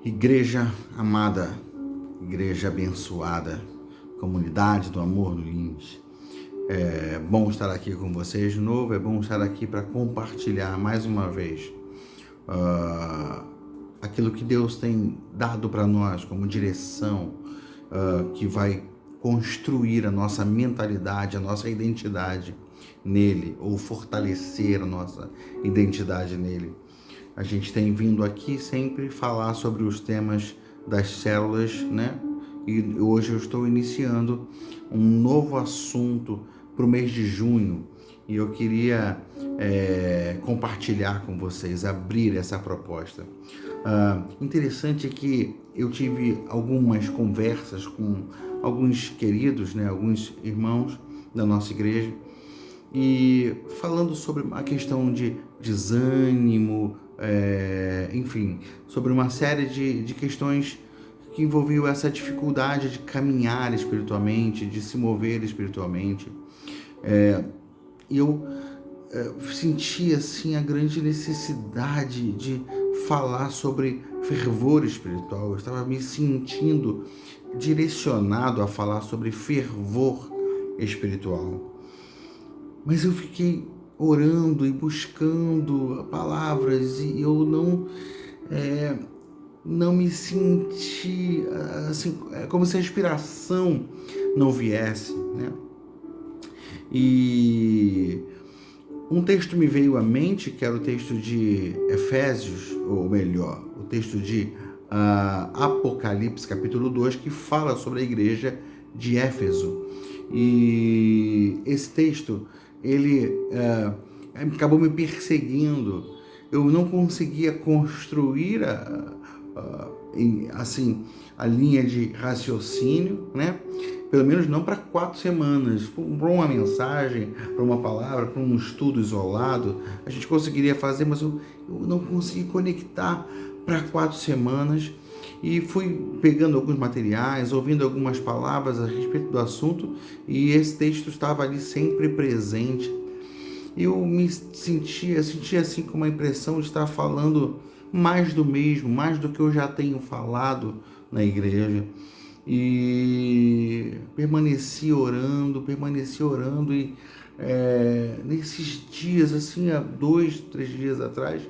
Igreja amada, igreja abençoada, comunidade do amor do Lins. É bom estar aqui com vocês de novo, é bom estar aqui para compartilhar mais uma vez aquilo que Deus tem dado para nós como direção, que vai construir a nossa mentalidade, a nossa identidade nele, ou fortalecer a nossa identidade nele. A gente tem vindo aqui sempre falar sobre os temas das células, né? E hoje eu estou iniciando um novo assunto para o mês de junho e eu queria compartilhar com vocês, abrir essa proposta. Interessante é que eu tive algumas conversas com alguns queridos, né? Alguns irmãos da nossa igreja, e falando sobre a questão de desânimo, enfim, sobre uma série de questões que envolviam essa dificuldade de caminhar espiritualmente, de se mover espiritualmente. E eu senti assim a grande necessidade de falar sobre fervor espiritual. Eu estava me sentindo direcionado a falar sobre fervor espiritual. Mas eu fiquei orando e buscando palavras e eu não me senti assim, como se a inspiração não viesse, né? E um texto me veio à mente, que era o texto de Efésios, ou melhor, o texto de Apocalipse, capítulo 2, que fala sobre a igreja de Éfeso. E esse texto, ele acabou me perseguindo. Eu não conseguia construir assim, a linha de raciocínio, né? Pelo menos não para 4 semanas, para uma mensagem, para uma palavra, para um estudo isolado, a gente conseguiria fazer, mas eu não consegui conectar para 4 semanas. E fui pegando alguns materiais, ouvindo algumas palavras a respeito do assunto, e esse texto estava ali sempre presente. Eu me sentia assim com uma impressão de estar falando mais do mesmo, mais do que eu já tenho falado na igreja. E permaneci orando e nesses dias, assim, há 2, 3 dias atrás,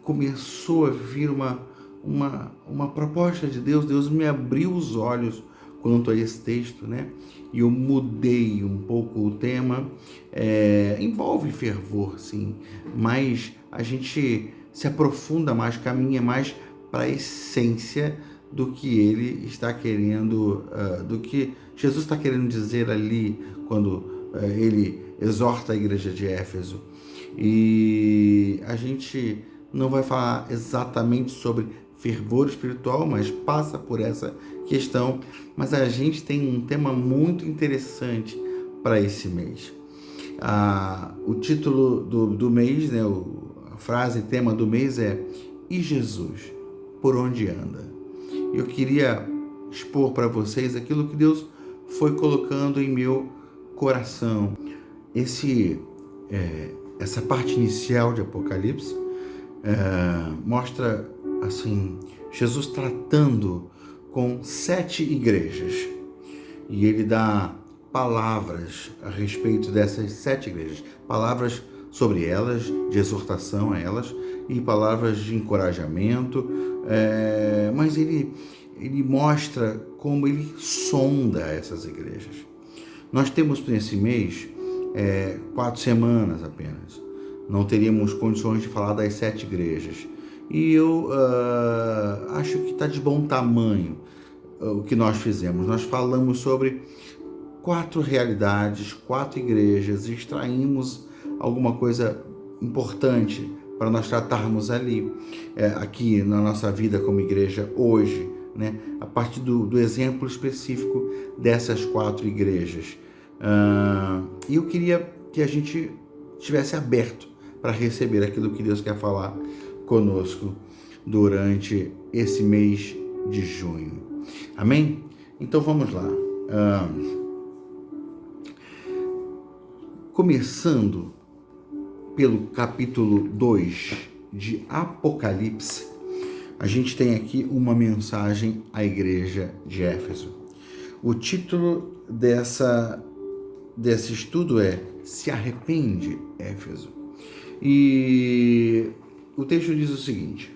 começou a vir uma proposta de Deus. Deus me abriu os olhos quanto a esse texto, né? E eu mudei um pouco o tema. Envolve fervor, sim, mas a gente se aprofunda mais, caminha mais para a essência do que ele está querendo, do que Jesus está querendo dizer ali quando ele exorta a igreja de Éfeso. E a gente não vai falar exatamente sobre fervor espiritual, mas passa por essa questão. Mas a gente tem um tema muito interessante para esse mês. O título do mês, né, a frase, tema do mês é: E Jesus, por onde anda? Eu queria expor para vocês aquilo que Deus foi colocando em meu coração. Essa parte inicial de Apocalipse mostra assim Jesus tratando com 7 igrejas, e ele dá palavras a respeito dessas 7 igrejas, palavras sobre elas, de exortação a elas, e palavras de encorajamento, mas ele mostra como ele sonda essas igrejas. Nós temos nesse mês 4 semanas apenas. Não teríamos condições de falar das 7 igrejas. E eu acho que está de bom tamanho o que nós fizemos. Nós falamos sobre 4 realidades, 4 igrejas, e extraímos alguma coisa importante para nós tratarmos ali, aqui na nossa vida como igreja hoje, né? A partir do exemplo específico dessas 4 igrejas. E eu queria que a gente estivesse aberto para receber aquilo que Deus quer falar conosco durante esse mês de junho. Amém? Então vamos lá. Começando pelo capítulo 2 de Apocalipse, a gente tem aqui uma mensagem à igreja de Éfeso. O título desse estudo é Se Arrepende, Éfeso. E o texto diz o seguinte: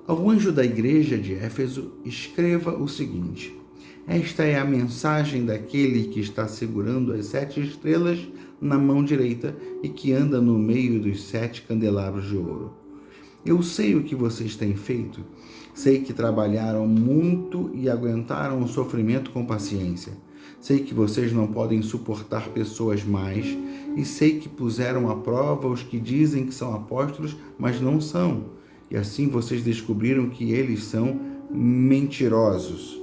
ao anjo da igreja de Éfeso, escreva o seguinte: esta é a mensagem daquele que está segurando as 7 estrelas na mão direita e que anda no meio dos 7 candelabros de ouro. Eu sei o que vocês têm feito. Sei que trabalharam muito e aguentaram o sofrimento com paciência. Sei que vocês não podem suportar pessoas mais e sei que puseram à prova os que dizem que são apóstolos, mas não são. E assim vocês descobriram que eles são mentirosos.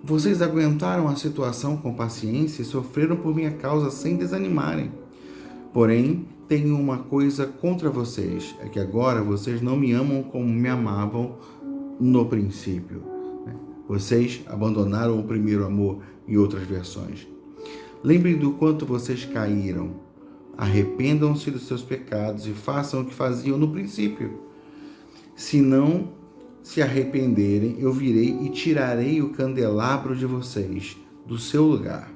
Vocês aguentaram a situação com paciência e sofreram por minha causa sem desanimarem. Porém, tenho uma coisa contra vocês, é que agora vocês não me amam como me amavam no princípio. Vocês abandonaram o primeiro amor, em outras versões. Lembrem do quanto vocês caíram. Arrependam-se dos seus pecados e façam o que faziam no princípio. Se não se arrependerem, eu virei e tirarei o candelabro de vocês do seu lugar.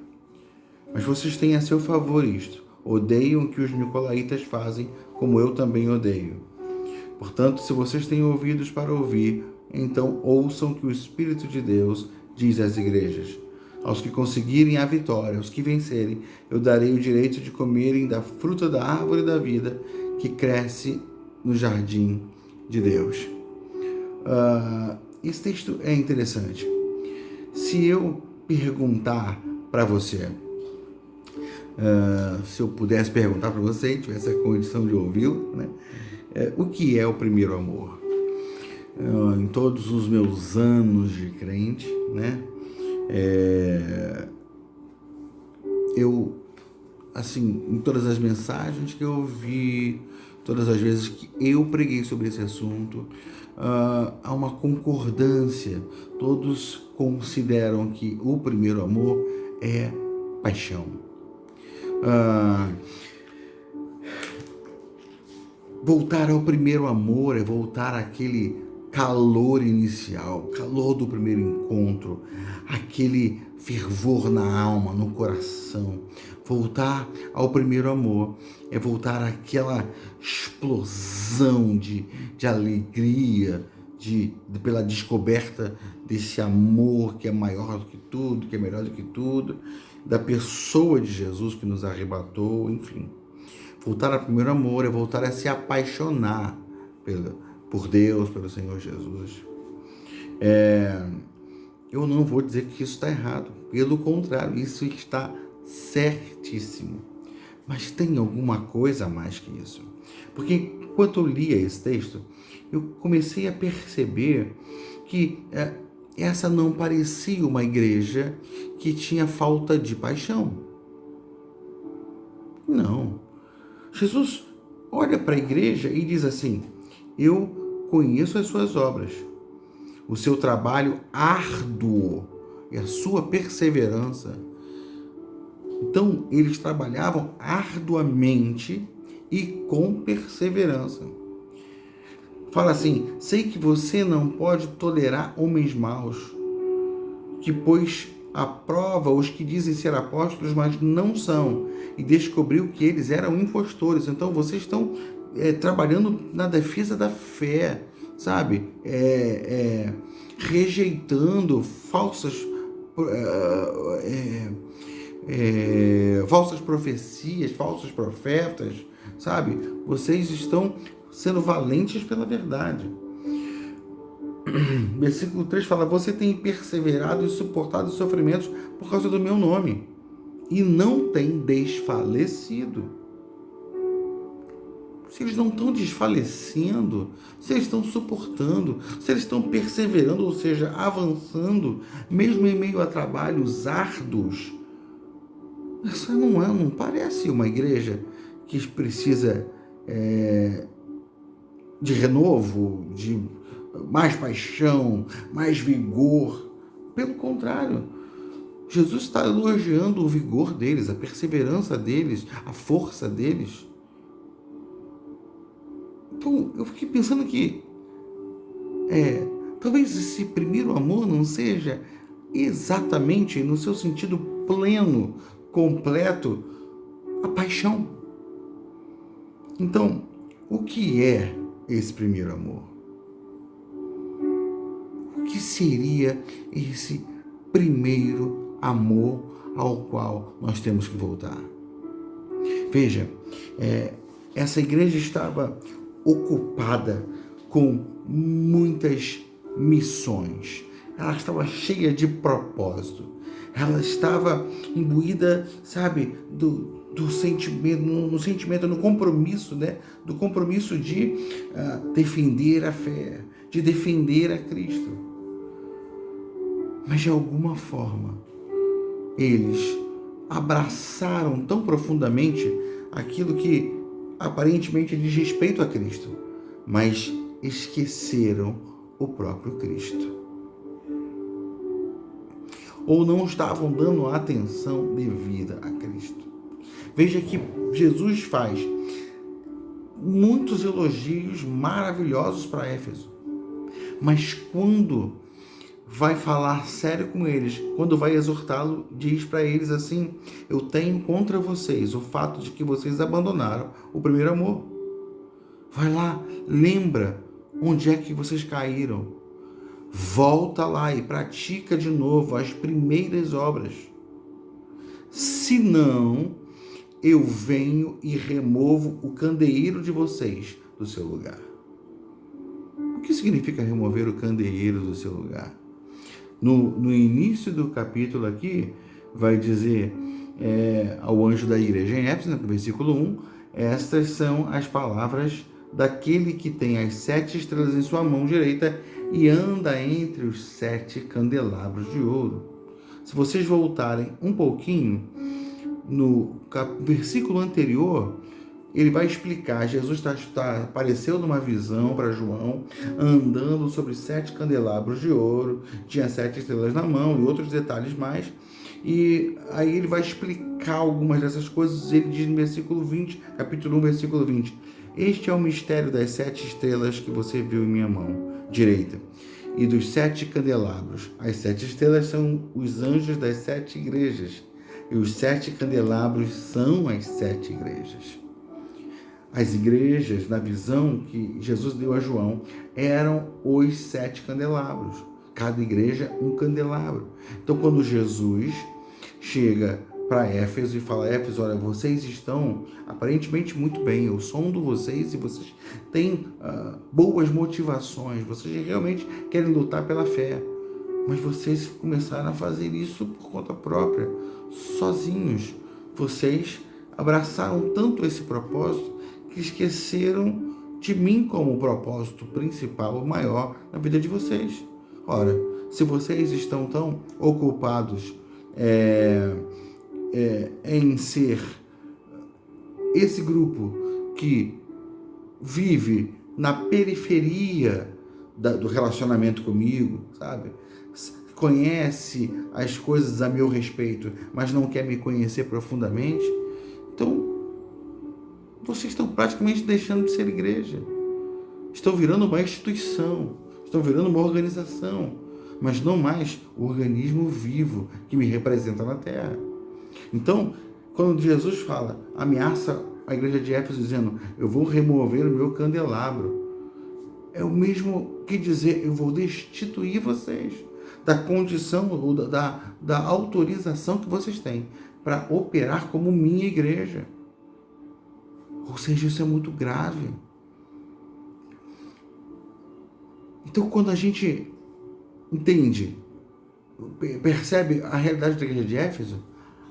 Mas vocês têm a seu favor isto: odeiam o que os nicolaítas fazem, como eu também odeio. Portanto, se vocês têm ouvidos para ouvir, então ouçam o que o Espírito de Deus diz às igrejas. Aos que conseguirem a vitória, aos que vencerem, eu darei o direito de comerem da fruta da árvore da vida que cresce no jardim de Deus. Esse texto é interessante. Se eu perguntar para você, se eu pudesse perguntar para você e tivesse a condição de ouvi-lo, né? O que é o primeiro amor? Em todos os meus anos de crente, né? Eu, assim, em todas as mensagens que eu ouvi, todas as vezes que eu preguei sobre esse assunto, há uma concordância. Todos consideram que o primeiro amor é paixão. Voltar ao primeiro amor é voltar àquele calor inicial, calor do primeiro encontro, aquele fervor na alma, no coração. Voltar ao primeiro amor é voltar àquela explosão de alegria, pela descoberta desse amor que é maior do que tudo, que é melhor do que tudo, da pessoa de Jesus que nos arrebatou, enfim. Voltar ao primeiro amor é voltar a se apaixonar por Deus, pelo Senhor Jesus. Eu não vou dizer que isso está errado. Pelo contrário, isso está certíssimo. Mas tem alguma coisa a mais que isso. Porque enquanto eu lia esse texto, eu comecei a perceber que essa não parecia uma igreja que tinha falta de paixão. Não. Jesus olha para a igreja e diz assim: eu conheço as suas obras, o seu trabalho árduo e a sua perseverança. Então, eles trabalhavam arduamente e com perseverança. Fala assim: sei que você não pode tolerar homens maus, que pôs à prova os que dizem ser apóstolos, mas não são, e descobriu que eles eram impostores. Então, vocês estão trabalhando na defesa da fé, sabe? Rejeitando falsas profecias, falsos profetas, sabe? Vocês estão sendo valentes pela verdade. Versículo 3 fala: você tem perseverado e suportado os sofrimentos por causa do meu nome e não tem desfalecido. Se eles não estão desfalecendo, se eles estão suportando, se eles estão perseverando, ou seja, avançando, mesmo em meio a trabalhos árduos, essa não parece uma igreja que precisa de renovo, de mais paixão, mais vigor. Pelo contrário, Jesus está elogiando o vigor deles, a perseverança deles, a força deles. Então, eu fiquei pensando que talvez esse primeiro amor não seja exatamente no seu sentido pleno, completo, a paixão. Então, o que é esse primeiro amor? O que seria esse primeiro amor ao qual nós temos que voltar? Veja, essa igreja estava ocupada com muitas missões. Ela estava cheia de propósito. Ela estava imbuída, sabe, do sentimento, no sentimento, no compromisso, né? Do compromisso de defender a fé, de defender a Cristo. Mas de alguma forma, eles abraçaram tão profundamente aquilo que aparentemente diz respeito a Cristo, mas esqueceram o próprio Cristo. Ou não estavam dando atenção devida a Cristo. Veja que Jesus faz muitos elogios maravilhosos para Éfeso, mas quando vai falar sério com eles, quando vai exortá-lo, diz para eles assim: eu tenho contra vocês o fato de que vocês abandonaram o primeiro amor. Vai lá, lembra onde é que vocês caíram. Volta lá e pratica de novo as primeiras obras. Senão, eu venho e removo o candeeiro de vocês do seu lugar. O que significa remover o candeeiro do seu lugar? No início do capítulo aqui, vai dizer ao anjo da igreja em Éfeso, no versículo 1, estas são as palavras daquele que tem as 7 estrelas em sua mão direita e anda entre os 7 candelabros de ouro. Se vocês voltarem um pouquinho, no versículo anterior, ele vai explicar, Jesus apareceu numa visão para João, andando sobre 7 candelabros de ouro, tinha 7 estrelas na mão e outros detalhes mais, e aí ele vai explicar algumas dessas coisas. Ele diz no versículo 20, capítulo 1, versículo 20, este é o mistério das 7 estrelas que você viu em minha mão direita, e dos 7 candelabros. As 7 estrelas são os anjos das 7 igrejas, e os 7 candelabros são as 7 igrejas. As igrejas, na visão que Jesus deu a João, eram os 7 candelabros. Cada igreja, um candelabro. Então, quando Jesus chega para Éfeso e fala: Éfeso, olha, vocês estão aparentemente muito bem, eu sondo vocês e vocês têm boas motivações, vocês realmente querem lutar pela fé, mas vocês começaram a fazer isso por conta própria, sozinhos. Vocês abraçaram tanto esse propósito que esqueceram de mim como o propósito principal, o maior na vida de vocês. Ora, se vocês estão tão ocupados em ser esse grupo que vive na periferia do relacionamento comigo, sabe? Conhece as coisas a meu respeito, mas não quer me conhecer profundamente, então vocês estão praticamente deixando de ser igreja. Estão virando uma instituição, estão virando uma organização, mas não mais o organismo vivo que me representa na Terra. Então, quando Jesus fala, ameaça a igreja de Éfeso dizendo: eu vou remover o meu candelabro, é o mesmo que dizer: eu vou destituir vocês da condição ou da autorização que vocês têm para operar como minha igreja. Ou seja, isso é muito grave. Então, quando a gente entende, percebe a realidade da igreja de Éfeso,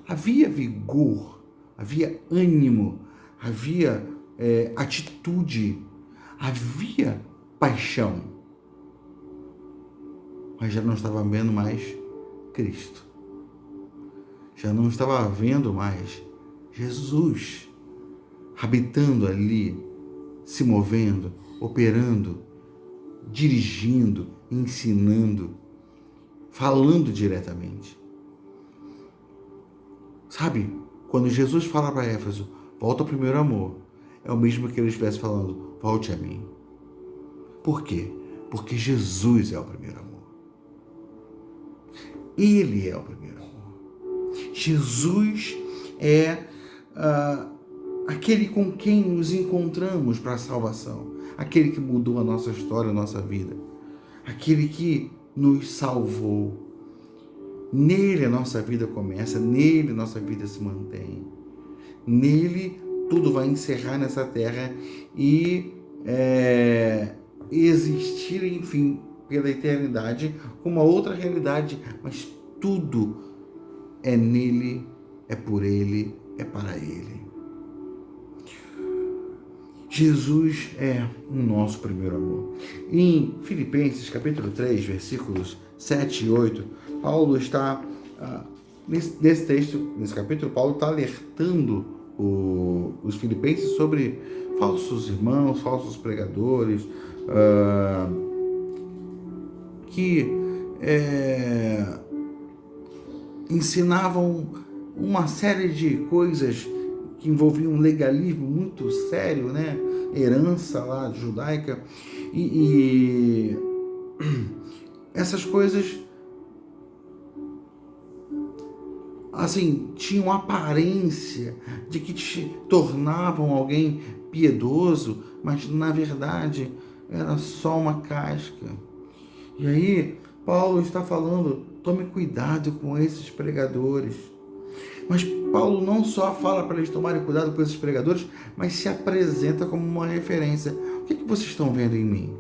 havia vigor, havia ânimo, havia atitude, havia paixão, mas já não estava vendo mais Cristo, já não estava vendo mais Jesus habitando ali, se movendo, operando, dirigindo, ensinando, falando diretamente. Sabe, quando Jesus fala para Éfeso, volta ao primeiro amor, é o mesmo que ele estivesse falando: volte a mim. Por quê? Porque Jesus é o primeiro amor. Ele é o primeiro amor. Jesus é aquele com quem nos encontramos para a salvação. Aquele que mudou a nossa história, a nossa vida. Aquele que nos salvou. Nele a nossa vida começa, nele a nossa vida se mantém. Nele tudo vai encerrar nessa terra e existir, enfim, pela eternidade, com uma outra realidade, mas tudo é nele, é por ele, é para ele. Jesus é o nosso primeiro amor. Em Filipenses, capítulo 3, versículos 7 e 8, Paulo está, nesse texto, nesse capítulo, Paulo está alertando os filipenses sobre falsos irmãos, falsos pregadores, que ensinavam uma série de coisas que envolviam um legalismo muito sério, né? Herança lá judaica, e essas coisas assim tinham aparência de que te tornavam alguém piedoso, mas na verdade era só uma casca. E aí Paulo está falando: tome cuidado com esses pregadores. Mas Paulo não só fala para eles tomarem cuidado com esses pregadores, mas se apresenta como uma referência. O que vocês estão vendo em mim?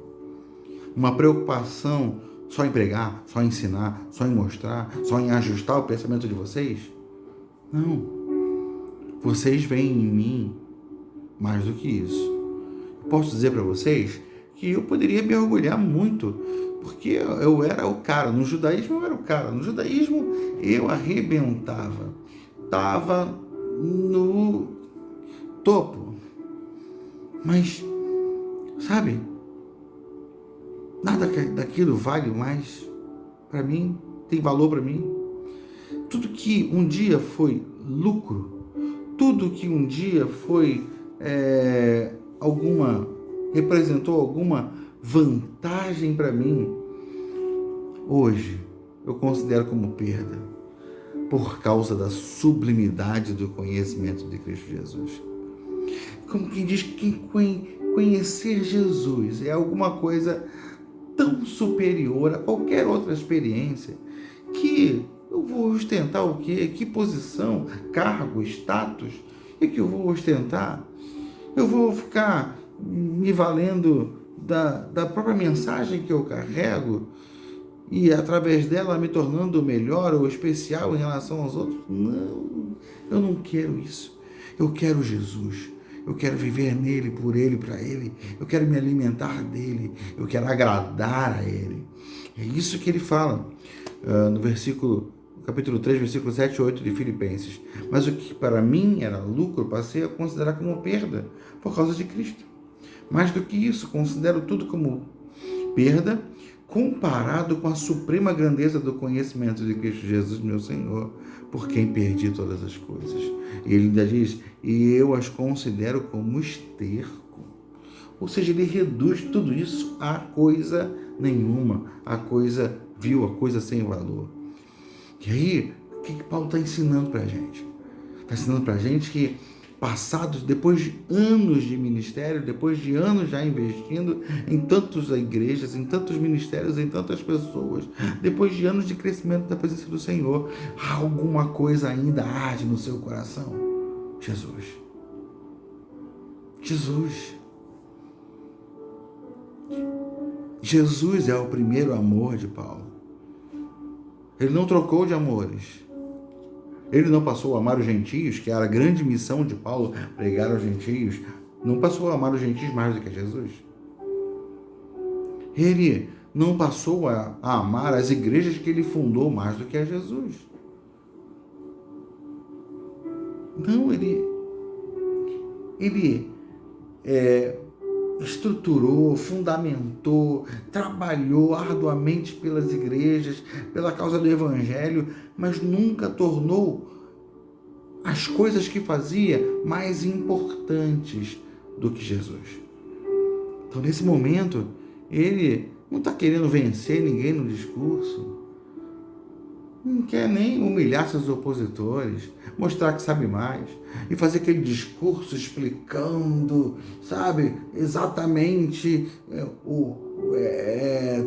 Uma preocupação só em pregar, só em ensinar, só em mostrar, só em ajustar o pensamento de vocês? Não. Vocês veem em mim mais do que isso. Eu posso dizer para vocês que eu poderia me orgulhar muito, porque eu era o cara. No judaísmo eu era o cara. No judaísmo eu arrebentava. Estava no topo. Mas, sabe, nada daquilo vale mais para mim, tem valor para mim. Tudo que um dia foi lucro, tudo que um dia foi representou alguma vantagem para mim, hoje eu considero como perda, por causa da sublimidade do conhecimento de Cristo Jesus. Como quem diz que conhecer Jesus é alguma coisa tão superior a qualquer outra experiência, que eu vou ostentar o quê? Que posição, cargo, status é que eu vou ostentar? Eu vou ficar me valendo da própria mensagem que eu carrego e através dela me tornando melhor ou especial em relação aos outros? Não, eu não quero isso. Eu quero Jesus. Eu quero viver nele, por ele, para ele. Eu quero me alimentar dele. Eu quero agradar a ele. É isso que ele fala no capítulo 3, versículo 7 e 8 de Filipenses. Mas o que para mim era lucro, passei a considerar como perda por causa de Cristo. Mais do que isso, considero tudo como perda comparado com a suprema grandeza do conhecimento de Cristo Jesus, meu Senhor, por quem perdi todas as coisas. E ele ainda diz: e eu as considero como esterco. Ou seja, ele reduz tudo isso a coisa nenhuma, a coisa vil, a coisa sem valor. E aí, o que Paulo está ensinando para a gente? Está ensinando para a gente que, depois de anos de ministério, depois de anos já investindo em tantas igrejas, em tantos ministérios, em tantas pessoas, depois de anos de crescimento da presença do Senhor, alguma coisa ainda arde no seu coração. Jesus. Jesus é o primeiro amor de Paulo. Ele não trocou de amores. Ele não passou a amar os gentios, que era a grande missão de Paulo, pregar aos gentios. Não passou a amar os gentios mais do que a Jesus. Ele não passou a amar as igrejas que ele fundou mais do que a Jesus. Não, ele estruturou, fundamentou, trabalhou arduamente pelas igrejas, pela causa do Evangelho, mas nunca tornou as coisas que fazia mais importantes do que Jesus. Então, nesse momento, ele não está querendo vencer ninguém no discurso, não quer nem humilhar seus opositores, mostrar que sabe mais e fazer aquele discurso explicando, sabe, exatamente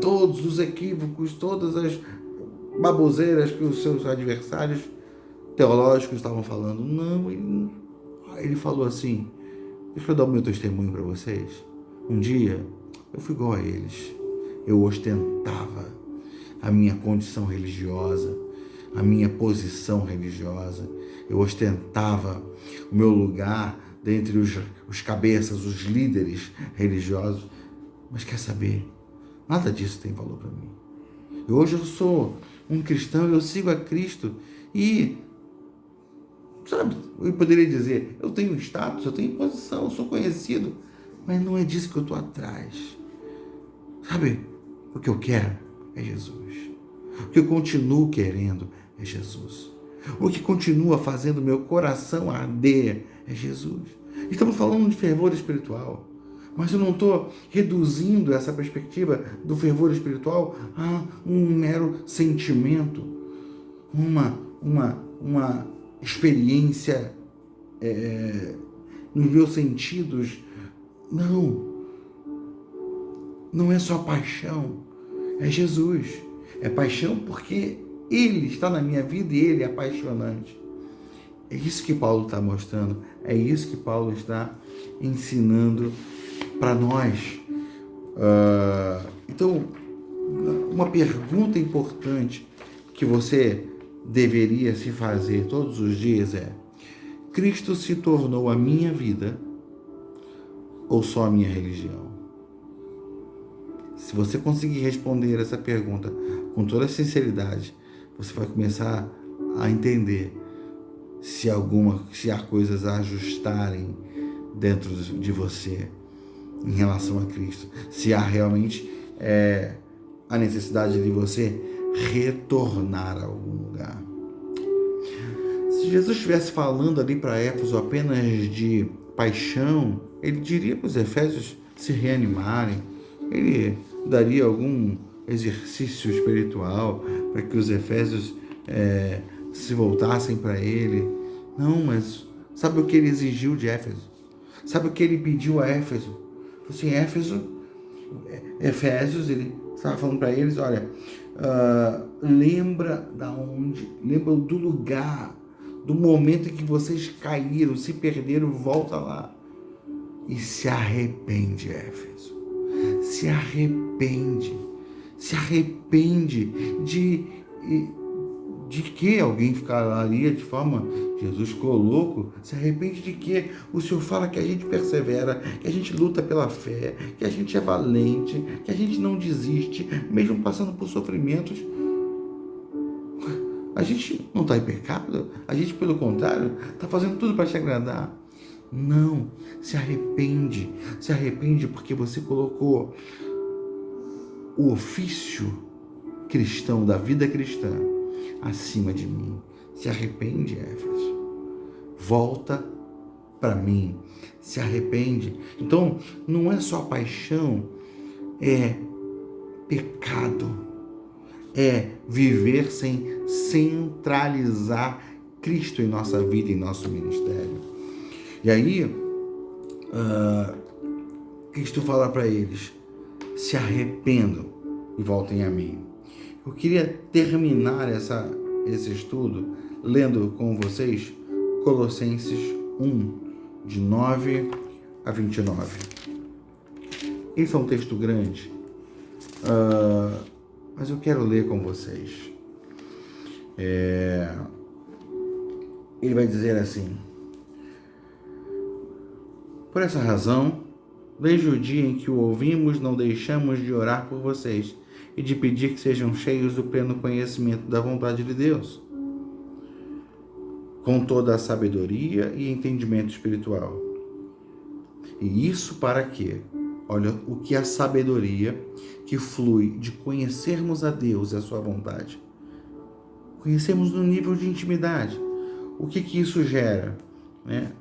todos os equívocos, todas as baboseiras que os seus adversários teológicos estavam falando. Não, ele falou assim: deixa eu dar o meu testemunho para vocês. Um dia eu fui igual a eles, eu ostentava a minha condição religiosa, a minha posição religiosa, eu ostentava o meu lugar dentre os cabeças, os líderes religiosos, mas quer saber? Nada disso tem valor para mim. E hoje eu sou um cristão, eu sigo a Cristo e, sabe, eu poderia dizer, eu tenho status, eu tenho posição, eu sou conhecido, mas não é disso que eu estou atrás. Sabe, o que eu quero é Jesus. O que eu continuo querendo é Jesus. O que continua fazendo meu coração arder é Jesus. Estamos falando de fervor espiritual, mas eu não estou reduzindo essa perspectiva do fervor espiritual a um mero sentimento, uma experiência nos meus sentidos. Não é só paixão, é Jesus. É paixão porque Ele está na minha vida e Ele é apaixonante. É isso que Paulo está mostrando, é isso que Paulo está ensinando para nós. Então, uma pergunta importante que você deveria se fazer todos os dias é: Cristo se tornou a minha vida ou só a minha religião? Se você conseguir responder essa pergunta com toda sinceridade, você vai começar a entender se há coisas a ajustarem dentro de você em relação a Cristo, se há realmente a necessidade de você retornar a algum lugar. Se Jesus estivesse falando ali para Éfeso apenas de paixão, ele diria para os Efésios se reanimarem, ele daria algum exercício espiritual para que os Efésios se voltassem para ele. Não, mas sabe o que ele exigiu de Éfeso? Sabe o que ele pediu a Éfeso? Assim, Efésios, ele estava falando para eles: olha, lembra do lugar, do momento em que vocês caíram, se perderam, volta lá e se arrepende, Éfeso. Se arrepende de que alguém ficaria de forma... Jesus ficou louco? Se arrepende de que? O Senhor fala que a gente persevera, que a gente luta pela fé, que a gente é valente, que a gente não desiste, mesmo passando por sofrimentos. A gente não está em pecado, a gente, pelo contrário, está fazendo tudo para te agradar. Não, se arrepende porque você colocou o ofício cristão, da vida cristã, acima de mim. Se arrepende, Éfeso. Volta para mim. Se arrepende. Então, não é só paixão, é pecado. É viver sem centralizar Cristo em nossa vida, em nosso ministério. E aí, Cristo fala para eles: se arrependam e voltem a mim. Eu queria terminar esse estudo lendo com vocês Colossenses 1, de 9 a 29. Esse é um texto grande, mas eu quero ler com vocês. Ele vai dizer assim: por essa razão, desde o dia em que o ouvimos, não deixamos de orar por vocês e de pedir que sejam cheios do pleno conhecimento da vontade de Deus, com toda a sabedoria e entendimento espiritual. E isso para quê? Olha o que é a sabedoria que flui de conhecermos a Deus e a sua vontade. Conhecemos no nível de intimidade. O que isso gera? Né?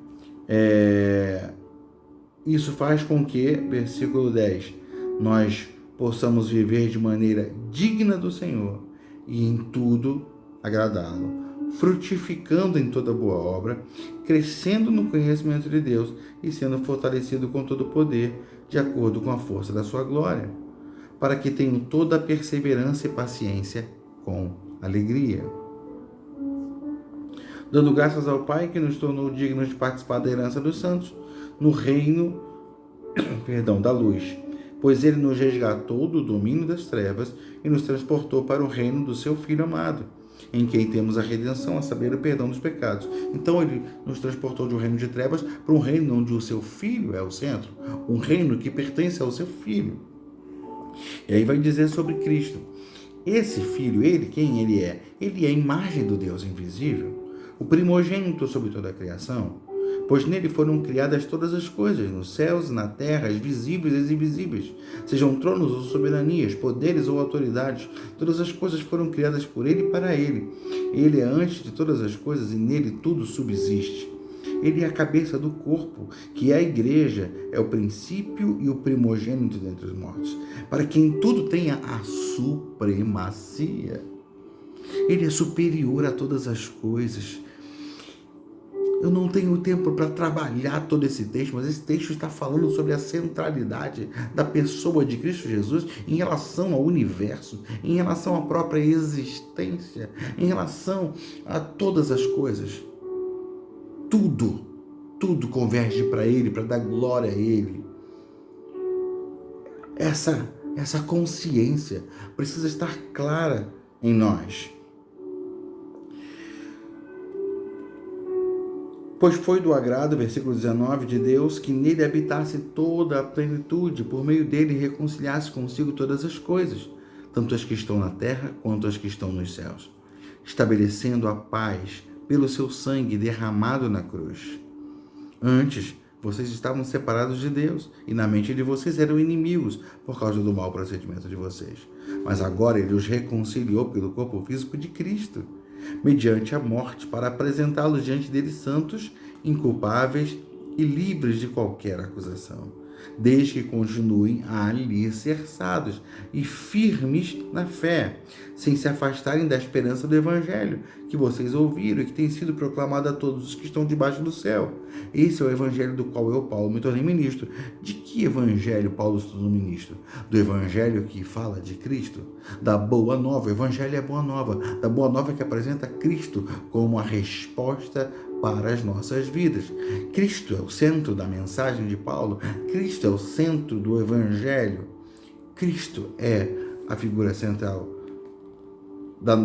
Isso faz com que, versículo 10, nós possamos viver de maneira digna do Senhor e em tudo agradá-lo, frutificando em toda boa obra, crescendo no conhecimento de Deus e sendo fortalecido com todo o poder, de acordo com a força da sua glória, para que tenham toda a perseverança e paciência com alegria, dando graças ao Pai que nos tornou dignos de participar da herança dos santos no reino, da luz, pois ele nos resgatou do domínio das trevas e nos transportou para o reino do seu Filho amado, em quem temos a redenção, a saber, o perdão dos pecados. Então ele nos transportou de um reino de trevas para um reino onde o seu Filho é o centro, um reino que pertence ao seu Filho. E aí vai dizer sobre Cristo. Esse Filho, ele, quem ele é? Ele é a imagem do Deus invisível, o primogênito sobre toda a criação, pois nele foram criadas todas as coisas, nos céus e na terra, as visíveis e as invisíveis, sejam tronos ou soberanias, poderes ou autoridades, todas as coisas foram criadas por ele e para ele. Ele é antes de todas as coisas e nele tudo subsiste. Ele é a cabeça do corpo, que é a igreja, é o princípio e o primogênito dentre os mortos, para que em tudo tenha a supremacia. Ele é superior a todas as coisas. Eu não tenho tempo para trabalhar todo esse texto, mas esse texto está falando sobre a centralidade da pessoa de Cristo Jesus em relação ao universo, em relação à própria existência, em relação a todas as coisas. Tudo converge para Ele, para dar glória a Ele. Essa consciência precisa estar clara em nós. Pois foi do agrado, versículo 19, de Deus, que nele habitasse toda a plenitude, por meio dele reconciliasse consigo todas as coisas, tanto as que estão na terra quanto as que estão nos céus, estabelecendo a paz pelo seu sangue derramado na cruz. Antes, vocês estavam separados de Deus, e na mente de vocês eram inimigos por causa do mau procedimento de vocês. Mas agora ele os reconciliou pelo corpo físico de Cristo, mediante a morte, para apresentá-los diante dele santos, inculpáveis e livres de qualquer acusação, desde que continuem alicerçados e firmes na fé, sem se afastarem da esperança do Evangelho que vocês ouviram e que tem sido proclamado a todos os que estão debaixo do céu. Esse é o Evangelho do qual eu, Paulo, me tornei ministro. De que Evangelho Paulo se tornou ministro? Do Evangelho que fala de Cristo, da Boa Nova. O Evangelho é a Boa Nova, da Boa Nova que apresenta Cristo como a resposta para as nossas vidas. Cristo é o centro da mensagem de Paulo, Cristo é o centro do Evangelho, Cristo é a figura central,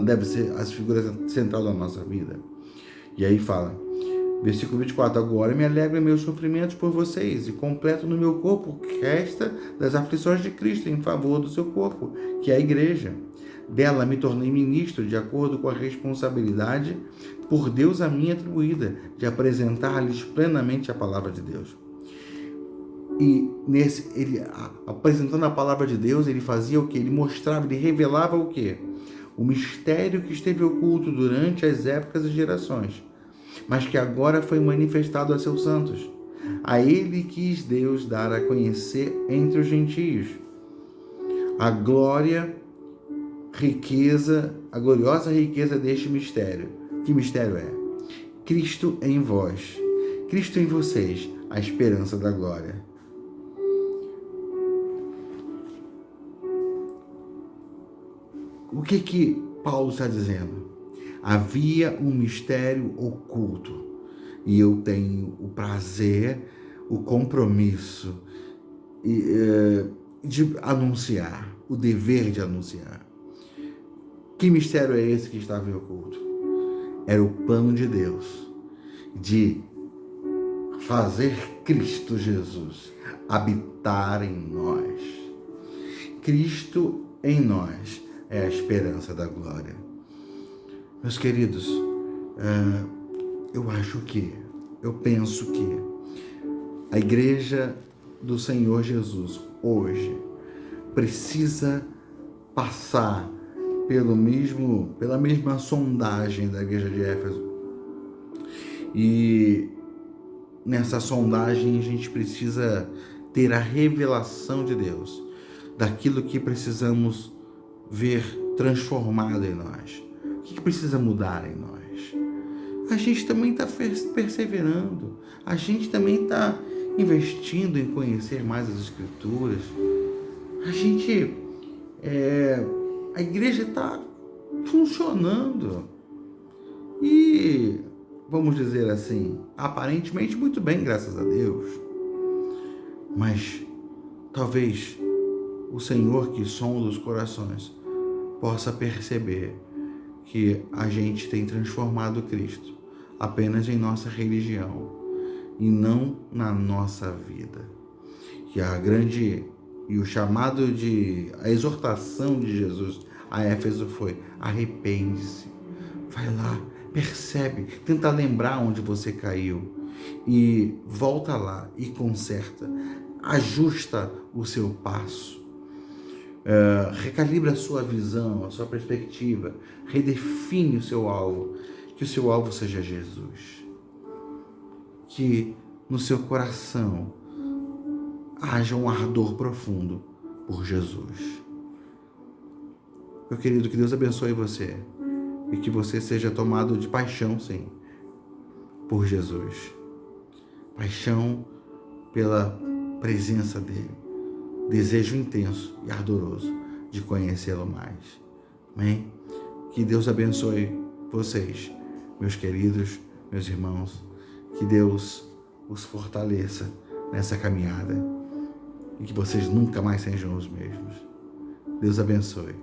deve ser a figura central da nossa vida. E aí fala, versículo 24, agora me alegro em meus sofrimentos por vocês e completo no meu corpo o que resta das aflições de Cristo em favor do seu corpo, que é a igreja. Dela me tornei ministro de acordo com a responsabilidade por Deus a mim atribuída, de apresentar-lhes plenamente a palavra de Deus. E ele apresentando a palavra de Deus, ele fazia o que? Ele mostrava, ele revelava o que? O mistério que esteve oculto durante as épocas e gerações, mas que agora foi manifestado a seus santos. A ele quis Deus dar a conhecer entre os gentios a gloriosa riqueza deste mistério. Que mistério é? Cristo em vós, Cristo em vocês, a esperança da glória. O que Paulo está dizendo? Havia um mistério oculto e eu tenho o prazer, o compromisso de anunciar, o dever de anunciar. Que mistério é esse que estava em oculto? Era o plano de Deus de fazer Cristo Jesus habitar em nós. Cristo em nós é a esperança da glória. Meus queridos, eu penso que a igreja do Senhor Jesus hoje precisa passar pela mesma sondagem da igreja de Éfeso. E nessa sondagem a gente precisa ter a revelação de Deus. daquilo que precisamos ver transformado em nós. O que precisa mudar em nós? A gente também está perseverando, a gente também está investindo em conhecer mais as Escrituras. A igreja está funcionando e, vamos dizer assim, aparentemente muito bem, graças a Deus. Mas talvez o Senhor que sonda os corações possa perceber que a gente tem transformado Cristo apenas em nossa religião e não na nossa vida. A exortação de Jesus a Éfeso foi: arrepende-se, vai lá, percebe, tenta lembrar onde você caiu e volta lá e conserta, ajusta o seu passo, recalibra a sua visão, a sua perspectiva, redefine o seu alvo, que o seu alvo seja Jesus, que no seu coração haja um ardor profundo por Jesus. Meu querido, que Deus abençoe você e que você seja tomado de paixão, sim, por Jesus. Paixão pela presença dele. Desejo intenso e ardoroso de conhecê-lo mais. Amém? Que Deus abençoe vocês, meus queridos, meus irmãos. Que Deus os fortaleça nessa caminhada e que vocês nunca mais sejam os mesmos. Deus abençoe.